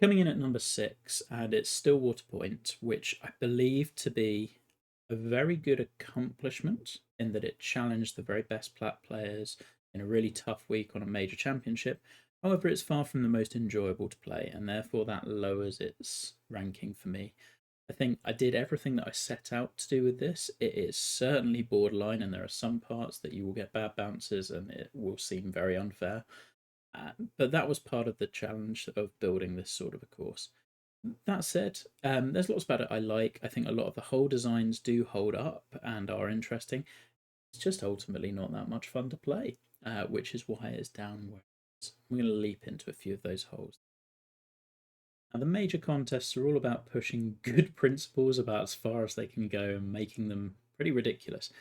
Coming in at number 6, and it's Stillwater Point, which I believe to be a very good accomplishment in that it challenged the very best plat players in a really tough week on a major championship. However, it's far from the most enjoyable to play, and therefore that lowers its ranking for me. I think I did everything that I set out to do with this. It is certainly borderline, and there are some parts that you will get bad bounces and it will seem very unfair. But that was part of the challenge of building this sort of a course. That said, there's lots about it I like. I think a lot of the hole designs do hold up and are interesting. It's just ultimately not that much fun to play, which is why it's down where it is. I'm going to leap into a few of those holes. Now, the major contests are all about pushing good principles about as far as they can go and making them pretty ridiculous.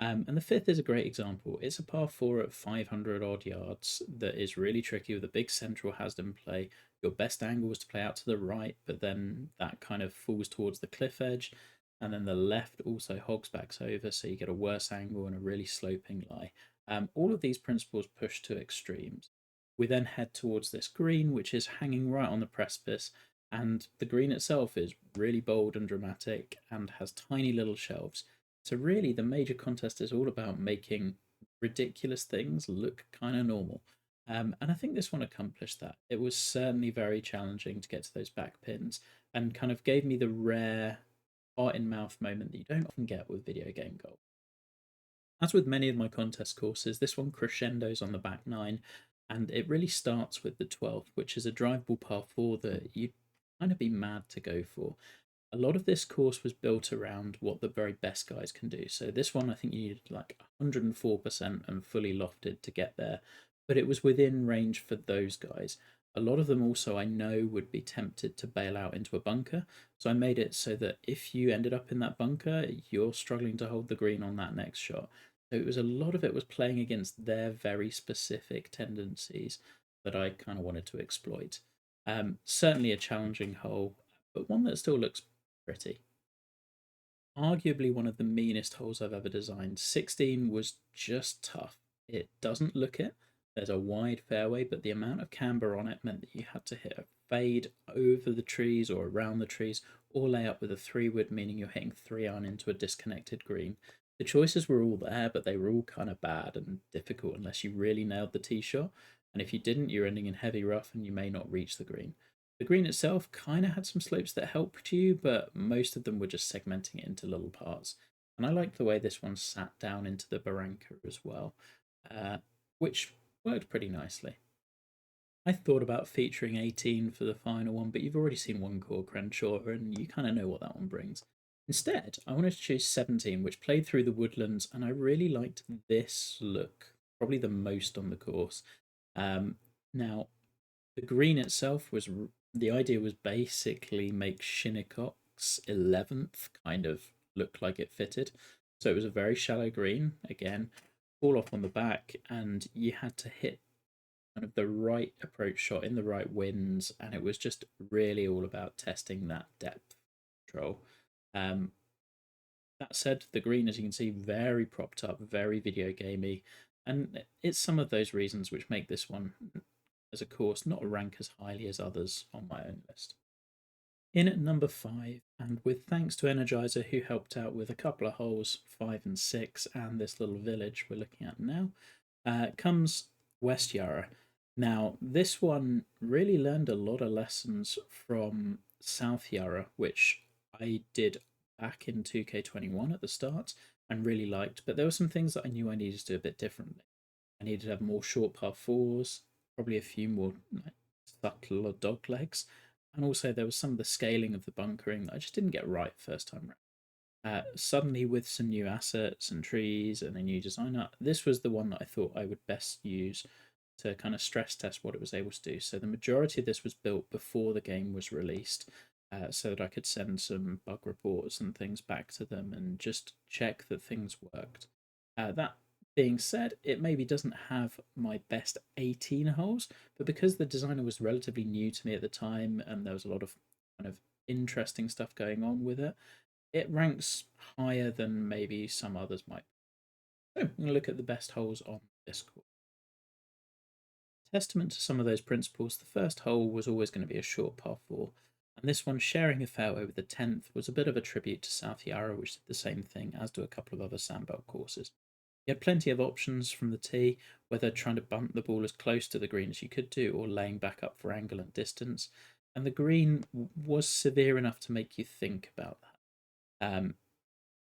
And the fifth is a great example. It's a par 4 at 500 odd yards that is really tricky with a big central hazard in play. Your best angle is to play out to the right, but then that kind of falls towards the cliff edge. And then the left also hogs backs over, so you get a worse angle and a really sloping lie. All of these principles push to extremes. We then head towards this green, which is hanging right on the precipice. And the green itself is really bold and dramatic and has tiny little shelves. So really, the major contest is all about making ridiculous things look kind of normal. And I think this one accomplished that. It was certainly very challenging to get to those back pins and kind of gave me the rare heart in mouth moment that you don't often get with video game golf. As with many of my contest courses, this one crescendos on the back nine, and it really starts with the 12th, which is a drivable par 4 that you'd kind of be mad to go for. A lot of this course was built around what the very best guys can do. So this one, I think you needed like 104% and fully lofted to get there, but it was within range for those guys. A lot of them also I know would be tempted to bail out into a bunker. So I made it so that if you ended up in that bunker, you're struggling to hold the green on that next shot. So it was a lot of it was playing against their very specific tendencies that I kind of wanted to exploit. Certainly a challenging hole, but one that still looks pretty. Arguably one of the meanest holes I've ever designed. 16 was just tough. It doesn't look it. There's a wide fairway, but the amount of camber on it meant that you had to hit a fade over the trees or around the trees, or lay up with a 3-wood, meaning you're hitting 3-iron into a disconnected green. The choices were all there, but they were all kind of bad and difficult unless you really nailed the tee shot. And if you didn't, you're ending in heavy rough and you may not reach the green. The green itself kind of had some slopes that helped you, but most of them were just segmenting it into little parts. And I liked the way this one sat down into the barranca as well, which worked pretty nicely. I thought about featuring 18 for the final one, but you've already seen one core Crenshaw, and you kind of know what that one brings. Instead, I wanted to choose 17, which played through the woodlands, and I really liked this look, probably the most on the course. Now, the green itself was the idea was basically make Shinnecock's 11th kind of look like it fitted. So it was a very shallow green, again, all off on the back, and you had to hit kind of the right approach shot in the right winds, and it was just really all about testing that depth control. Um, that said, the green, as you can see, very propped up, very video gamey, and it's some of those reasons which make this one as a course not rank as highly as others on my own list. In at number 5, and with thanks to Energizer who helped out with a couple of holes, 5 and 6, and this little village we're looking at now, comes West Yara. Now, this one really learned a lot of lessons from South Yara, which I did back in 2K21 at the start and really liked, but there were some things that I knew I needed to do a bit differently. I needed to have more short par 4s, probably a few more like, subtle dog legs, and also there was some of the scaling of the bunkering that I just didn't get right first time round. Suddenly, with some new assets and trees and a new designer, this was the one that I thought I would best use to kind of stress test what it was able to do. So the majority of this was built before the game was released, so that I could send some bug reports and things back to them and just check that things worked. That being said, it maybe doesn't have my best 18 holes, but because the designer was relatively new to me at the time and there was a lot of kind of interesting stuff going on with it, it ranks higher than maybe some others might. So I'm going to look at the best holes on this course. Testament to some of those principles, the first hole was always going to be a short par 4, and this one, sharing a fairway with the 10th, was a bit of a tribute to South Yara, which did the same thing, as do a couple of other sandbelt courses. You had plenty of options from the tee, whether trying to bump the ball as close to the green as you could do or laying back up for angle and distance. And the green was severe enough to make you think about that.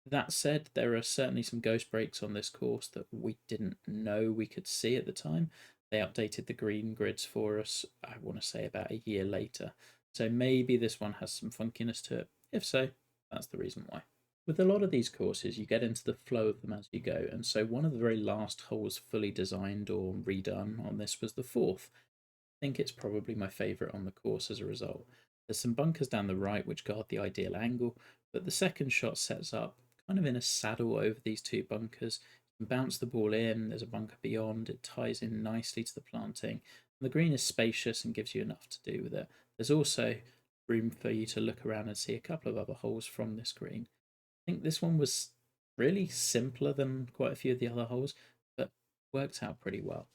That said, there are certainly some ghost breaks on this course that we didn't know we could see at the time. They updated the green grids for us, I want to say, about a year later. So maybe this one has some funkiness to it. If so, that's the reason why. With a lot of these courses, you get into the flow of them as you go, and so one of the very last holes fully designed or redone on this was the fourth. I think it's probably my favourite on the course as a result. There's some bunkers down the right which guard the ideal angle, but the second shot sets up kind of in a saddle over these two bunkers. You can bounce the ball in, there's a bunker beyond, it ties in nicely to the planting. And the green is spacious and gives you enough to do with it. There's also room for you to look around and see a couple of other holes from this green. I think this one was really simpler than quite a few of the other holes, but worked out pretty well.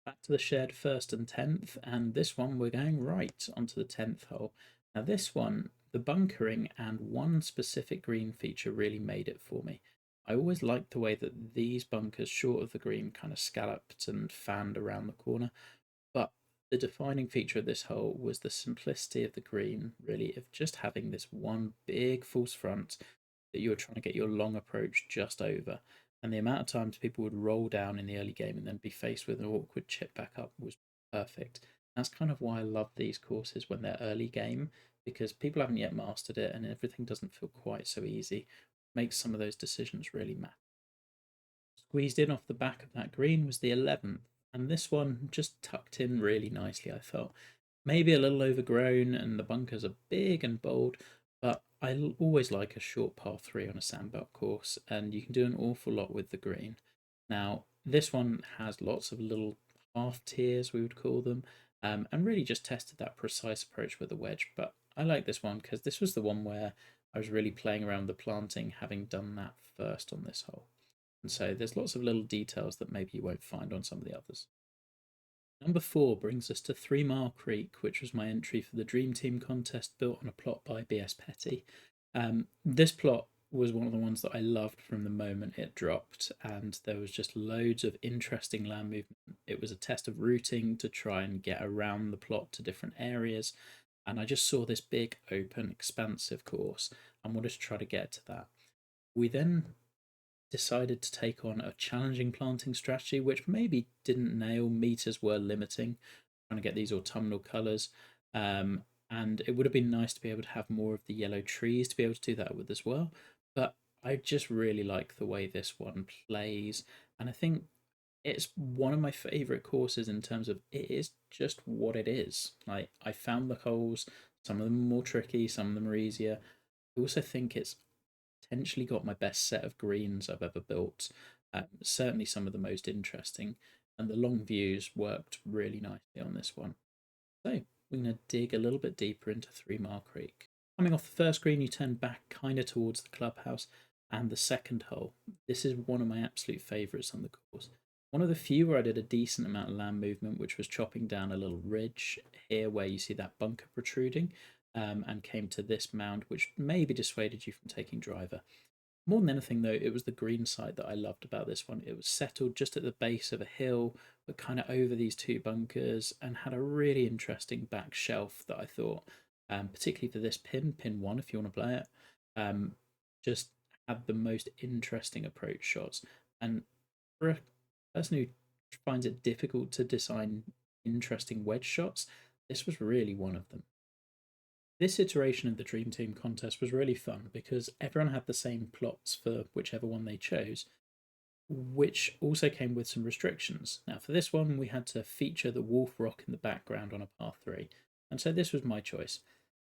Back to the shared first and 10th, and this one we're going right onto the 10th hole. Now, this one, the bunkering and one specific green feature really made it for me. I always liked the way that these bunkers, short of the green, kind of scalloped and fanned around the corner, but the defining feature of this hole was the simplicity of the green, really, of just having this one big false front that you were trying to get your long approach just over. And the amount of times people would roll down in the early game and then be faced with an awkward chip back up was perfect. That's kind of why I love these courses when they're early game, because people haven't yet mastered it and everything doesn't feel quite so easy. It makes some of those decisions really matter. Squeezed in off the back of that green was the 11th, and this one just tucked in really nicely, I felt. Maybe a little overgrown, and the bunkers are big and bold, but I always like a short par 3 on a sandbelt course, and you can do an awful lot with the green. Now, this one has lots of little half tiers, we would call them, and really just tested that precise approach with the wedge. But I like this one because this was the one where I was really playing around with the planting, having done that first on this hole. And so there's lots of little details that maybe you won't find on some of the others. Number 4 brings us to 3 Mile Creek, which was my entry for the Dream Team contest built on a plot by B.S. Petty. This plot was one of the ones that I loved from the moment it dropped, and there was just loads of interesting land movement. It was a test of routing to try and get around the plot to different areas, and I just saw this big, open, expansive course and wanted to try to get to that. We then decided to take on a challenging planting strategy, which maybe didn't nail. Meters were limiting, trying to get these autumnal colours. And it would have been nice to be able to have more of the yellow trees to be able to do that with as well. But I just really like the way this one plays. And I think it's one of my favourite courses in terms of it is just what it is. Like, I found the holes, some of them are more tricky, some of them are easier. I also think it's potentially got my best set of greens I've ever built. Certainly some of the most interesting, and the long views worked really nicely on this one. So we're going to dig a little bit deeper into 3 Mile Creek. Coming off the first green, you turn back kind of towards the clubhouse and the second hole. This is one of my absolute favourites on the course. One of the few where I did a decent amount of land movement, which was chopping down a little ridge here where you see that bunker protruding, and came to this mound, which maybe dissuaded you from taking driver. More than anything, though, it was the green side that I loved about this one. It was settled just at the base of a hill, but kind of over these two bunkers, and had a really interesting back shelf that I thought, particularly for this pin 1, if you want to play it, just had the most interesting approach shots. And for a person who finds it difficult to design interesting wedge shots, this was really one of them. This iteration of the Dream Team contest was really fun because everyone had the same plots for whichever one they chose, which also came with some restrictions. Now, for this one, we had to feature the Wolf Rock in the background on a par 3, and so this was my choice.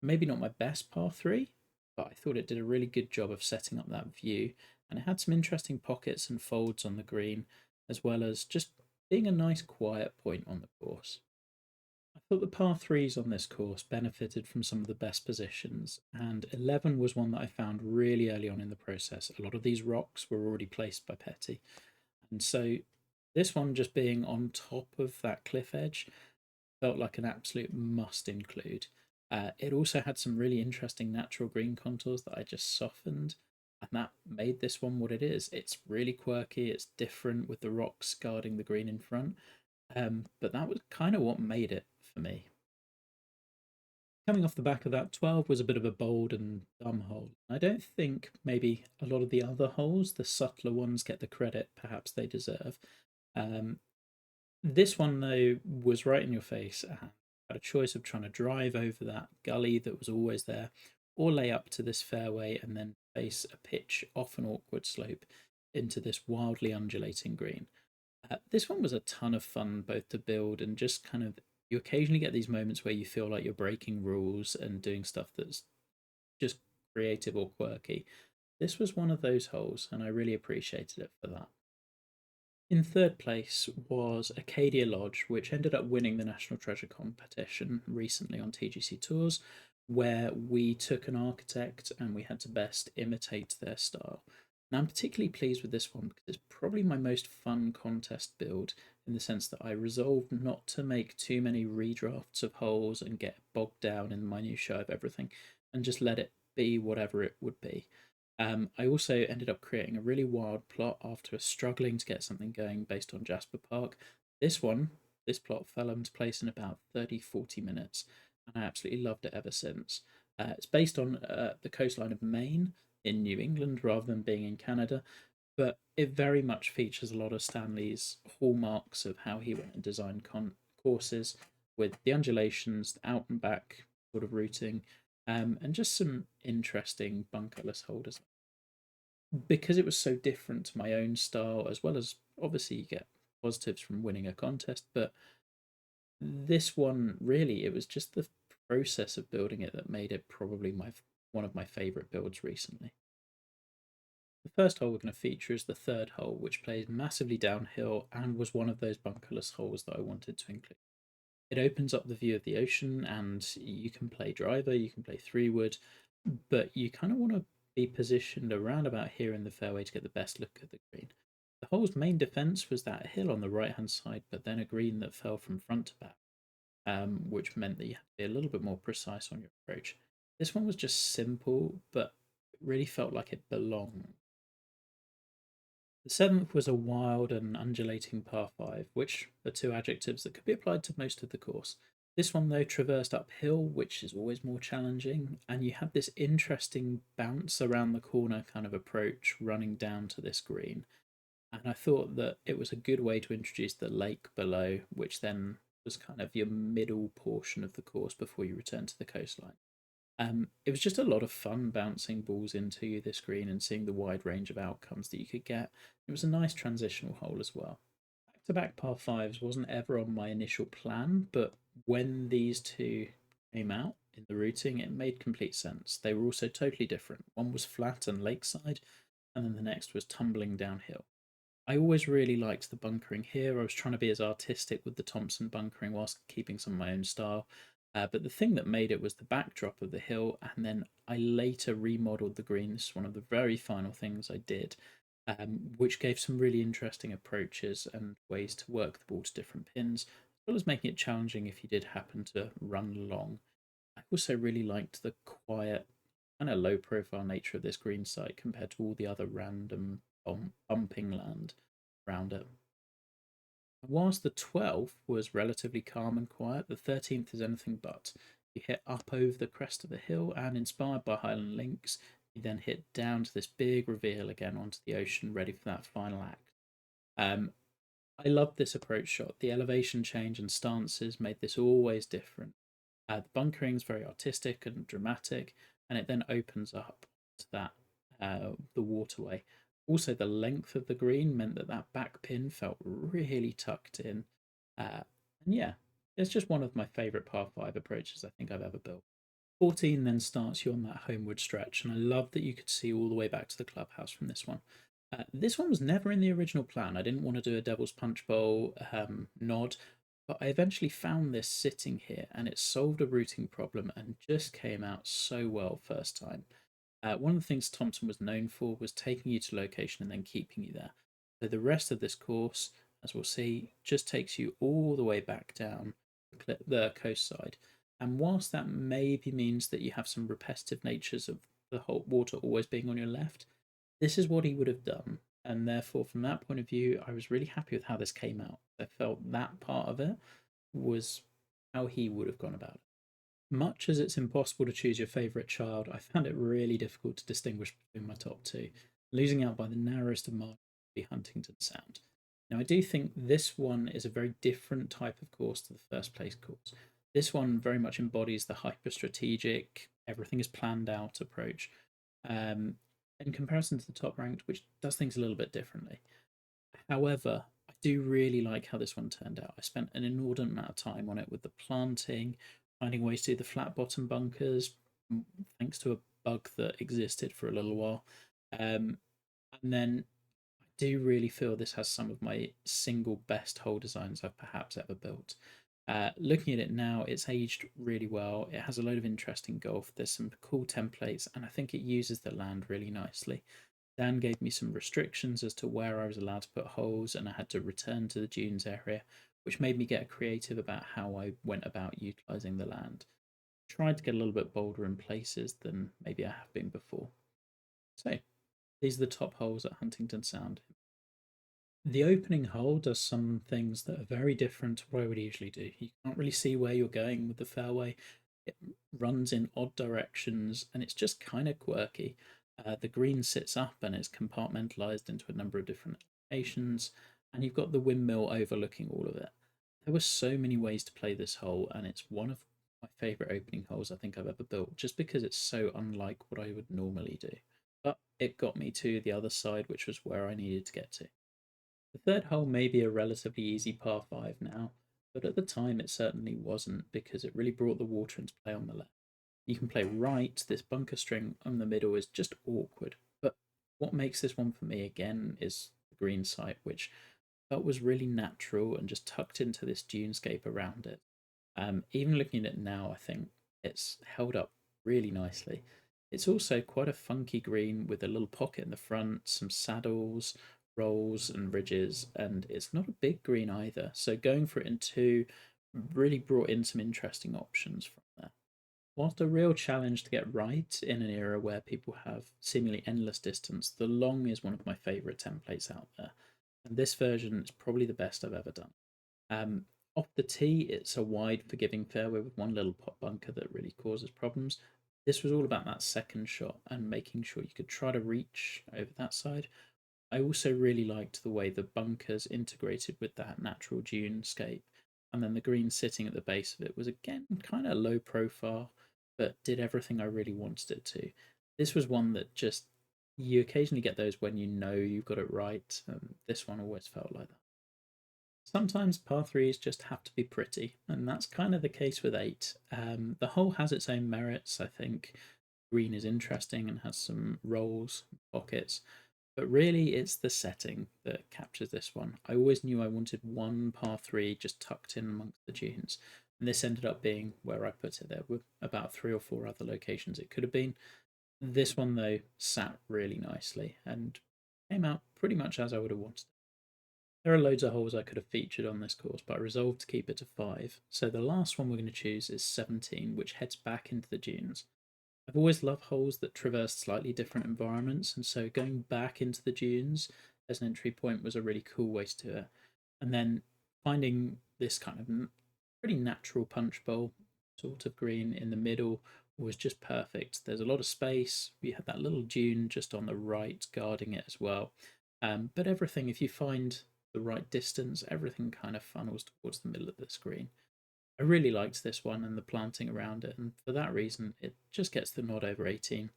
Maybe not my best par 3, but I thought it did a really good job of setting up that view, and it had some interesting pockets and folds on the green, as well as just being a nice quiet point on the course. I thought the par threes on this course benefited from some of the best positions, and 11 was one that I found really early on in the process. A lot of these rocks were already placed by Petty, and so This one just being on top of that cliff edge felt like an absolute must include. It also had some really interesting natural green contours that I just softened, and that made this one what it is. It's really quirky, it's different with the rocks guarding the green in front, but that was kind of what made it for me. Coming off the back of that, 12 was a bit of a bold and dumb hole. I don't think maybe a lot of the other holes, the subtler ones, get the credit perhaps they deserve. Um, this one, though, was right in your face and had a choice of trying to drive over that gully that was always there or lay up to this fairway and then face a pitch off an awkward slope into this wildly undulating green. This one was a ton of fun both to build and just kind of you occasionally get these moments where you feel like you're breaking rules and doing stuff that's just creative or quirky. This was one of those holes, and I really appreciated it for that. In third place was Acadia Lodge, which ended up winning the National Treasure competition recently on TGC Tours, where we took an architect and we had to best imitate their style. Now, I'm particularly pleased with this one because it's probably my most fun contest build in the sense that I resolved not to make too many redrafts of holes and get bogged down in the minutiae of everything and just let it be whatever it would be. I also ended up creating a really wild plot after struggling to get something going based on Jasper Park. This one, this plot fell into place in about 30-40 minutes, and I absolutely loved it ever since. It's based on the coastline of Maine in New England rather than being in Canada, but it very much features a lot of Stanley's hallmarks of how he went and designed courses with the undulations, the out and back sort of routing, and just some interesting bunkerless holders because it was so different to my own style, as well as obviously you get positives from winning a contest, but this one really it was just the process of building it that made it probably my one of my favorite builds recently. The first hole we're going to feature is the third hole, which plays massively downhill and was one of those bunkerless holes that I wanted to include. It opens up the view of the ocean, and you can play driver, you can play three wood, but you kind of want to be positioned around about here in the fairway to get the best look at the green. The hole's main defence was that hill on the right hand side, but then a green that fell from front to back, which meant that you had to be a little bit more precise on your approach. This one was just simple, but it really felt like it belonged. The seventh was a wild and undulating par 5, which are two adjectives that could be applied to most of the course. This one, though, traversed uphill, which is always more challenging, and you have this interesting bounce around the corner kind of approach running down to this green. And I thought that it was a good way to introduce the lake below, which then was kind of your middle portion of the course before you return to the coastline. It was just a lot of fun bouncing balls into the screen and seeing the wide range of outcomes that you could get. It was a nice transitional hole as well. Back to back par fives wasn't ever on my initial plan, but when these two came out in the routing, it made complete sense. They were also totally different. One was flat and lakeside, and then the next was tumbling downhill. I always really liked the bunkering here. I was trying to be as artistic with the Thompson bunkering whilst keeping some of my own style. But the thing that made it was the backdrop of the hill, and then I later remodeled the green. This is one of the very final things I did, which gave some really interesting approaches and ways to work the ball to different pins, as well as making it challenging if you did happen to run long. I also really liked the quiet, kind of low profile nature of this green site compared to all the other random bumping land around it. Whilst the 12th was relatively calm and quiet, the 13th is anything but. You hit up over the crest of the hill, and inspired by Highland Links, you then hit down to this big reveal again onto the ocean, ready for that final act. Um, I loved this approach shot. The elevation change and stances made this always different. The bunkering is very artistic and dramatic, and it then opens up to that the waterway. Also, the length of the green meant that that back pin felt really tucked in. And yeah, it's just one of my favourite par 5 approaches I think I've ever built. 14 then starts you on that homeward stretch, and I love that you could see all the way back to the clubhouse from this one. This one was never in the original plan. I didn't want to do a Devil's Punch Bowl nod, but I eventually found this sitting here, and it solved a routing problem and just came out so well first time. One of the things Thompson was known for was taking you to location and then keeping you there. So the rest of this course, as we'll see, just takes you all the way back down the coast side. And whilst that maybe means that you have some repetitive natures of the whole water always being on your left, this is what he would have done. And therefore, from that point of view, I was really happy with how this came out. I felt that part of it was how he would have gone about it. Much as it's impossible to choose your favourite child, I found it really difficult to distinguish between my top two, losing out by the narrowest of margins would be Huntington Sound. Now, I do think this one is a very different type of course to the first place course. This one very much embodies the hyper strategic, everything is planned out approach, um, in comparison to the top ranked, which does things a little bit differently. However, I do really like how this one turned out. I spent an inordinate amount of time on it with the planting, finding ways to do the flat bottom bunkers, thanks to a bug that existed for a little while. And then I do really feel this has some of my single best hole designs I've perhaps ever built. Looking at it now, it's aged really well. It has a load of interesting golf. There's some cool templates, and I think it uses the land really nicely. Dan gave me some restrictions as to where I was allowed to put holes, and I had to return to the dunes area, which made me get creative about how I went about utilising the land. Tried to get a little bit bolder in places than maybe I have been before. So, these are the top holes at Huntington Sound. The opening hole does some things that are very different to what I would usually do. You can't really see where you're going with the fairway. It runs in odd directions and it's just kind of quirky. The green sits up and it's compartmentalized into a number of different locations, and you've got the windmill overlooking all of it. There were so many ways to play this hole, and it's one of my favourite opening holes I think I've ever built, just because it's so unlike what I would normally do. But it got me to the other side, which was where I needed to get to. The third hole may be a relatively easy par 5 now, but at the time it certainly wasn't, because it really brought the water into play on the left. You can play right, this bunker string on the middle is just awkward, but what makes this one for me again is the green site, which felt was really natural and just tucked into this dunescape around it. Even looking at it now, I think it's held up really nicely. It's also quite a funky green with a little pocket in the front, some saddles, rolls, and ridges, and it's not a big green either. So going for it in two really brought in some interesting options from there. Whilst a real challenge to get right in an era where people have seemingly endless distance, the long is one of my favourite templates out there, and this version is probably the best I've ever done. Off the tee, it's a wide, forgiving fairway with one little pot bunker that really causes problems. This was all about that second shot and making sure you could try to reach over that side. I also really liked the way the bunkers integrated with that natural dunescape, and then the green sitting at the base of it was again kind of low profile, but did everything I really wanted it to. This was one that just, you occasionally get those when you know you've got it right. This one always felt like that. Sometimes par threes just have to be pretty, and that's kind of the case with eight. The hole has its own merits. I think green is interesting and has some rolls, pockets, but really it's the setting that captures this one. I always knew I wanted one par three just tucked in amongst the dunes, and this ended up being where I put it. There were about three or four other locations it could have been. This one, though, sat really nicely and came out pretty much as I would have wanted. There are loads of holes I could have featured on this course, but I resolved to keep it to 5. So the last one we're going to choose is 17, which heads back into the dunes. I've always loved holes that traverse slightly different environments, and so going back into the dunes as an entry point was a really cool way to do it. And then finding this kind of pretty natural punch bowl sort of green in the middle was just perfect. There's a lot of space. We had that little dune just on the right guarding it as well. But everything, if you find the right distance, everything kind of funnels towards the middle of the screen. I really liked this one and the planting around it, and for that reason, it just gets the nod over 18,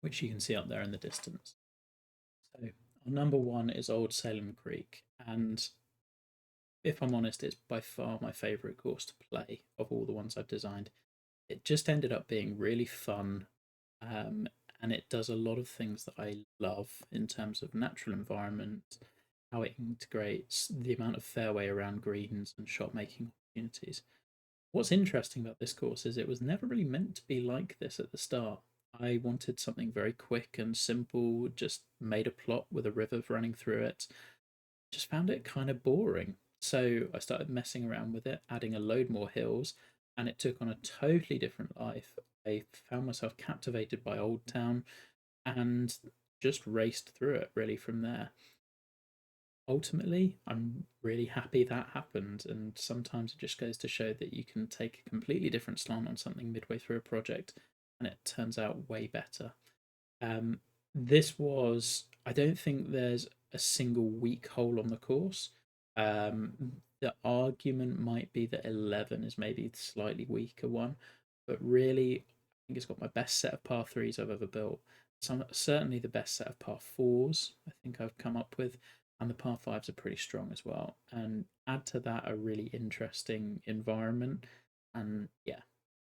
which you can see up there in the distance. So, our number one is Old Salem Creek, and if I'm honest, it's by far my favourite course to play of all the ones I've designed. It just ended up being really fun, and it does a lot of things that I love in terms of natural environment, how it integrates the amount of fairway around greens and shot making opportunities. What's interesting about this course is it was never really meant to be like this at the start. I wanted something very quick and simple, just made a plot with a river running through it. just found it kind of boring. So I started messing around with it, adding a load more hills, and it took on a totally different life. I found myself captivated by Oldtown and just raced through it really from there. Ultimately, I'm really happy that happened, and sometimes it just goes to show that you can take a completely different slant on something midway through a project and it turns out way better. Um, this was, I don't think there's a single weak hole on the course. The argument might be that 11 is maybe the slightly weaker one, but really, I think it's got my best set of par threes I've ever built. Certainly the best set of par fours I think I've come up with, and the par fives are pretty strong as well. And add to that a really interesting environment. And yeah,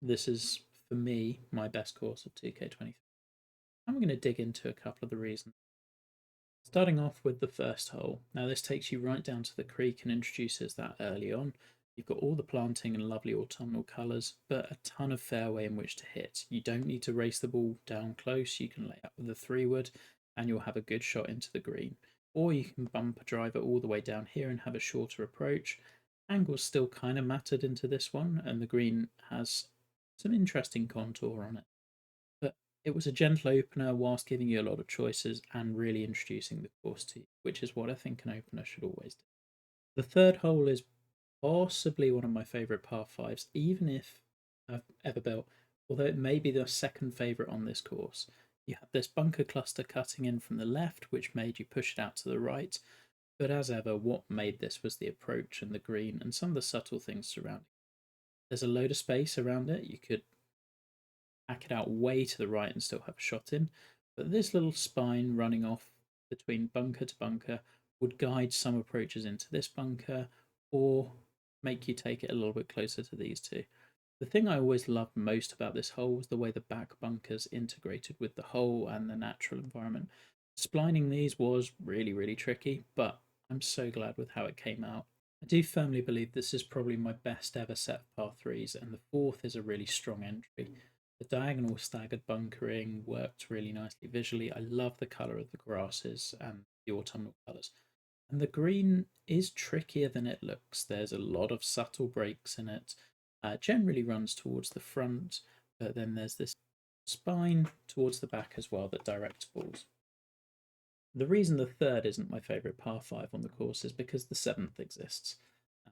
this is for me my best course of 2K23. I'm going to dig into a couple of the reasons. Starting off with the first hole. Now, this takes you right down to the creek and introduces that early on. You've got all the planting and lovely autumnal colours, but a ton of fairway in which to hit. You don't need to race the ball down close. You can lay up with a 3-wood and you'll have a good shot into the green. Or you can bumper drive it all the way down here and have a shorter approach. Angle's still kind of mattered into this one, and the green has some interesting contour on it. But it was a gentle opener whilst giving you a lot of choices and really introducing the course to you, which is what I think an opener should always do. The third hole is possibly one of my favourite par fives, even if I've ever built, although it may be the second favourite on this course. You had this bunker cluster cutting in from the left, which made you push it out to the right. But as ever, what made this was the approach and the green and some of the subtle things surrounding it. There's a load of space around it. You could hack it out way to the right and still have a shot in. But this little spine running off between bunker to bunker would guide some approaches into this bunker or make you take it a little bit closer to these two. The thing I always loved most about this hole was the way the back bunkers integrated with the hole and the natural environment. Splining these was really, really tricky, but I'm so glad with how it came out. I do firmly believe this is probably my best ever set of par threes, and the fourth is a really strong entry. The diagonal staggered bunkering worked really nicely visually. I love the colour of the grasses and the autumnal colours. And the green is trickier than it looks. There's a lot of subtle breaks in it. Generally runs towards the front, but then there's this spine towards the back as well that directs balls. The reason the third isn't my favourite par 5 on the course is because the seventh exists.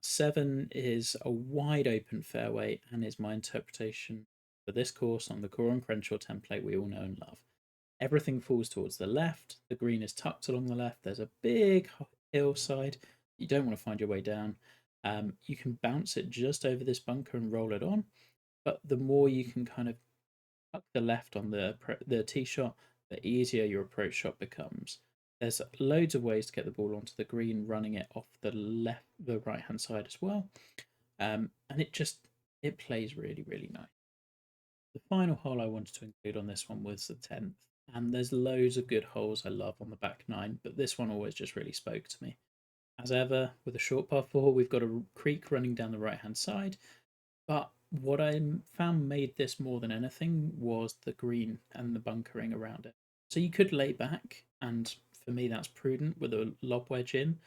7 is a wide open fairway and is my interpretation for this course on the Coram Crenshaw template we all know and love. Everything falls towards the left, the green is tucked along the left, there's a big hillside, you don't want to find your way down. You can bounce it just over this bunker and roll it on, but the more you can kind of tuck the left on the tee shot, the easier your approach shot becomes. There's loads of ways to get the ball onto the green, running it off the right hand side as well, and it plays really, really nice. The final hole I wanted to include on this one was the 10th, and there's loads of good holes I love on the back nine, but this one always just really spoke to me. As ever, with a short par 4, we've got a creek running down the right hand side, but what I found made this more than anything was the green and the bunkering around it. So you could lay back, and for me that's prudent with a lob wedge in,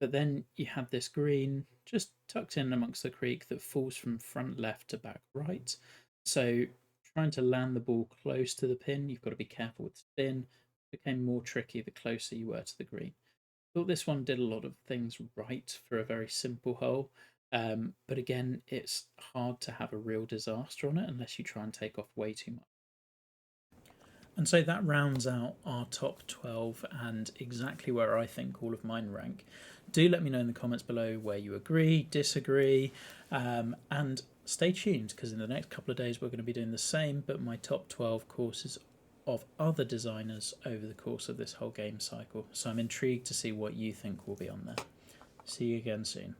but then you have this green just tucked in amongst the creek that falls from front left to back right. So trying to land the ball close to the pin, you've got to be careful with spin. It became more tricky the closer you were to the green. Thought this one did a lot of things right for a very simple hole. But again, it's hard to have a real disaster on it unless you try and take off way too much. And so that rounds out our top 12 and exactly where I think all of mine rank. Do let me know in the comments below where you agree, disagree, and stay tuned because in the next couple of days we're going to be doing the same, but my top 12 courses of other designers over the course of this whole game cycle. So I'm intrigued to see what you think will be on there. See you again soon.